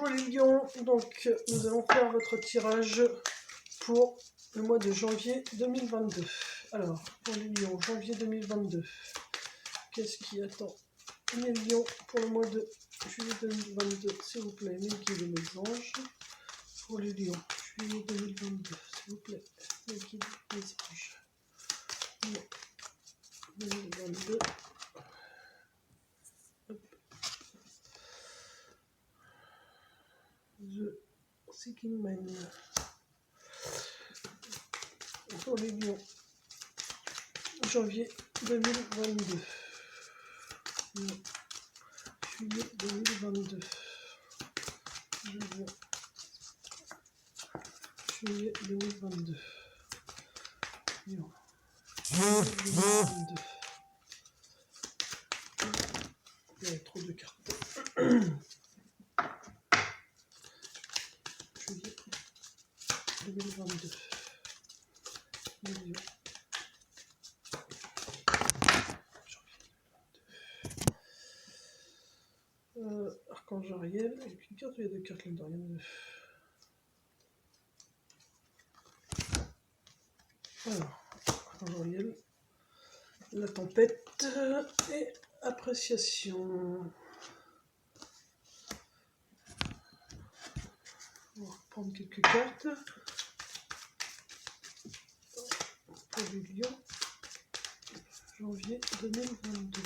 Pour les lions, donc nous allons faire votre tirage pour le mois de janvier 2022. Alors, pour les lions, janvier 2022, qu'est-ce qui attend les lions pour le mois de juillet 2022? S'il vous plaît, mes guides et mes anges. Pour les lions, juillet 2022, s'il vous plaît, mes guides et mes anges. Lion 2022. The Seeking Man. Pour les lions, janvier 2022. Non. Juillet 2022. Juillet 2022. Non. Juillet 2022. Il y a trop de cartes. Juillet 2022. Million. Archange Ariel, avec une carte, il y a deux cartes là-dedans. Alors, Archange Ariel, la tempête et appréciation. On va reprendre quelques cartes. Pour les lions, janvier 2022.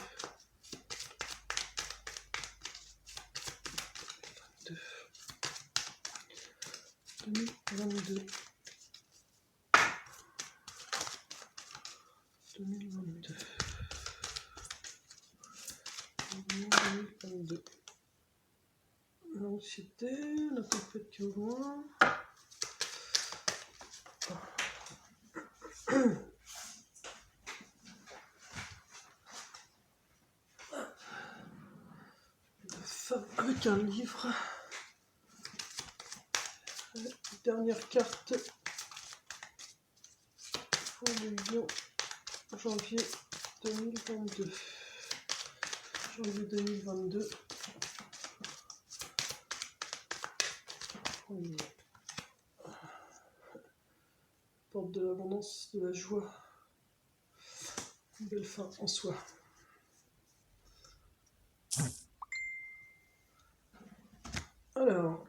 2022. 2022. 2022. L'anxiété, la tempête qui est au loin. La femme avec un livre. Dernière carte pour le lion, janvier 2022. Janvier 2022. Porte de l'abondance, de la joie. Une belle fin en soi. Alors,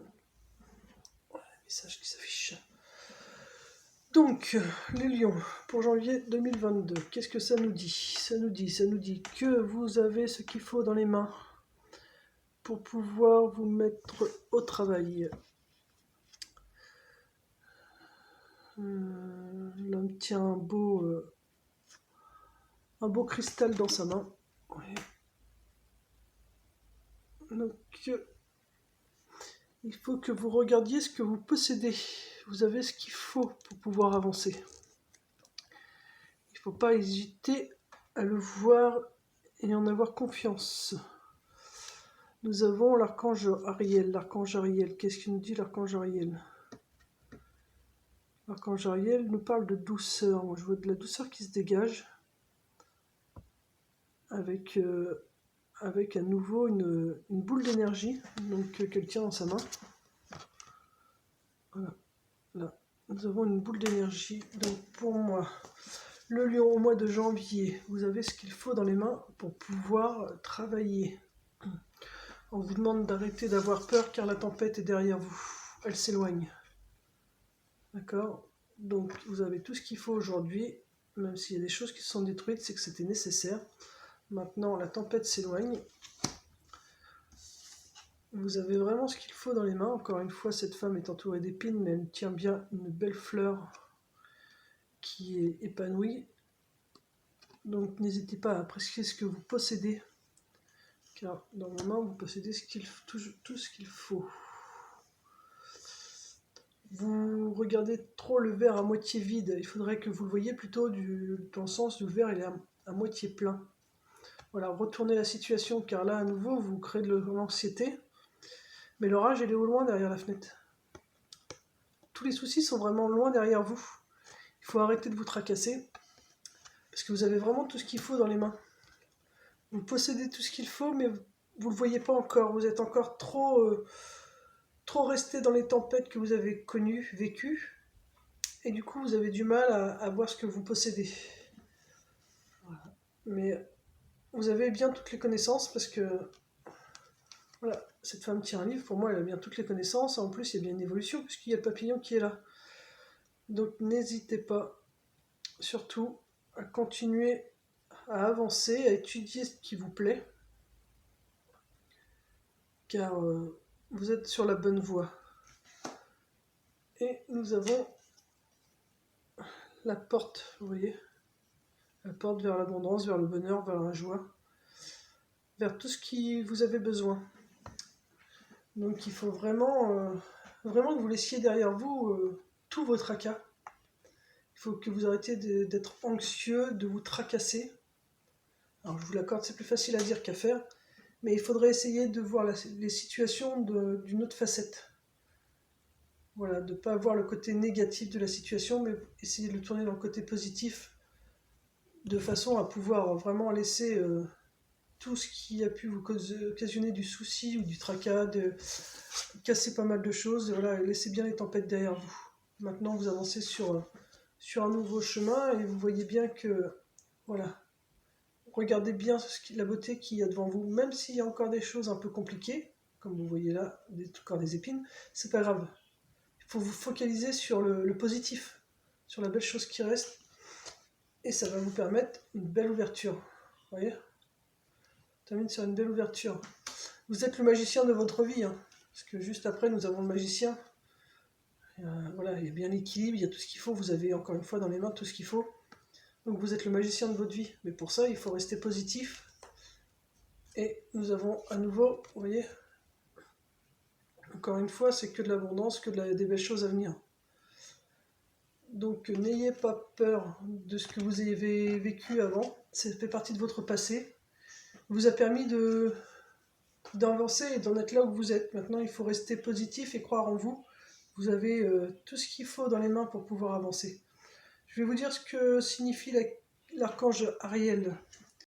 le message qui s'affiche. Donc, les lions, pour janvier 2022, qu'est-ce que ça nous dit? Ça nous dit que vous avez ce qu'il faut dans les mains pour pouvoir vous mettre au travail. L'homme tient un beau cristal dans sa main. Ouais. Donc, il faut que vous regardiez ce que vous possédez. Vous avez ce qu'il faut pour pouvoir avancer. Il ne faut pas hésiter à le voir et en avoir confiance. Nous avons l'archange Ariel. L'archange Ariel, qu'est-ce qu'il nous dit l'archange Ariel? L'archange Ariel nous parle de douceur. Moi, je vois de la douceur qui se dégage avec à nouveau une boule d'énergie qu'elle tient dans sa main. Voilà. Là, nous avons une boule d'énergie. Donc pour moi, le lion au mois de janvier, vous avez ce qu'il faut dans les mains pour pouvoir travailler. On vous demande d'arrêter d'avoir peur car la tempête est derrière vous. Elle s'éloigne. D'accord? Donc vous avez tout ce qu'il faut aujourd'hui, même s'il y a des choses qui se sont détruites, c'est que c'était nécessaire. Maintenant, la tempête s'éloigne. Vous avez vraiment ce qu'il faut dans les mains. Encore une fois, cette femme est entourée d'épines, mais elle tient bien une belle fleur qui est épanouie. Donc n'hésitez pas à apprécier ce que vous possédez, car dans vos mains, vous possédez tout ce qu'il faut. Vous regardez trop le verre à moitié vide. Il faudrait que vous le voyiez plutôt dans le sens où le verre il est à moitié plein. Voilà, retournez la situation, car là, à nouveau, vous créez de l'anxiété. Mais l'orage, il est au loin derrière la fenêtre. Tous les soucis sont vraiment loin derrière vous. Il faut arrêter de vous tracasser, parce que vous avez vraiment tout ce qu'il faut dans les mains. Vous possédez tout ce qu'il faut, mais vous ne le voyez pas encore. Vous êtes encore trop trop rester dans les tempêtes que vous avez connues, vécues, et du coup vous avez du mal à voir ce que vous possédez. Voilà. Mais vous avez bien toutes les connaissances parce que voilà, cette femme tient un livre, pour moi elle a bien toutes les connaissances, en plus il y a bien une évolution puisqu'il y a le papillon qui est là. Donc n'hésitez pas, surtout, à continuer à avancer, à étudier ce qui vous plaît, car vous êtes sur la bonne voie. Et nous avons la porte, vous voyez, la porte vers l'abondance, vers le bonheur, vers la joie, vers tout ce qui vous avez besoin. Donc il faut vraiment, vraiment que vous laissiez derrière vous tous vos tracas. Il faut que vous arrêtiez d'être anxieux, de vous tracasser. Alors je vous l'accorde, c'est plus facile à dire qu'à faire, mais il faudrait essayer de voir les situations d'une autre facette. Voilà, de ne pas voir le côté négatif de la situation, mais essayer de le tourner dans le côté positif, de façon à pouvoir vraiment laisser tout ce qui a pu vous occasionner du souci ou du tracas, de casser pas mal de choses, voilà, laissez bien les tempêtes derrière vous. Maintenant, vous avancez sur un nouveau chemin et vous voyez bien que, voilà, regardez bien la beauté qu'il y a devant vous, même s'il y a encore des choses un peu compliquées, comme vous voyez là, encore des épines, c'est pas grave. Il faut vous focaliser sur le positif, sur la belle chose qui reste, et ça va vous permettre une belle ouverture. Vous voyez ? On termine sur une belle ouverture. Vous êtes le magicien de votre vie, hein, parce que juste après, nous avons le magicien. Voilà, il y a bien l'équilibre, il y a tout ce qu'il faut, vous avez encore une fois dans les mains tout ce qu'il faut. Donc vous êtes le magicien de votre vie, mais pour ça, il faut rester positif. Et nous avons à nouveau, vous voyez, encore une fois, c'est que de l'abondance, que des belles choses à venir. Donc n'ayez pas peur de ce que vous avez vécu avant, ça fait partie de votre passé. Vous a permis d'avancer et d'en être là où vous êtes. Maintenant, il faut rester positif et croire en vous. Vous avez tout ce qu'il faut dans les mains pour pouvoir avancer. Je vais vous dire ce que signifie l'archange Ariel.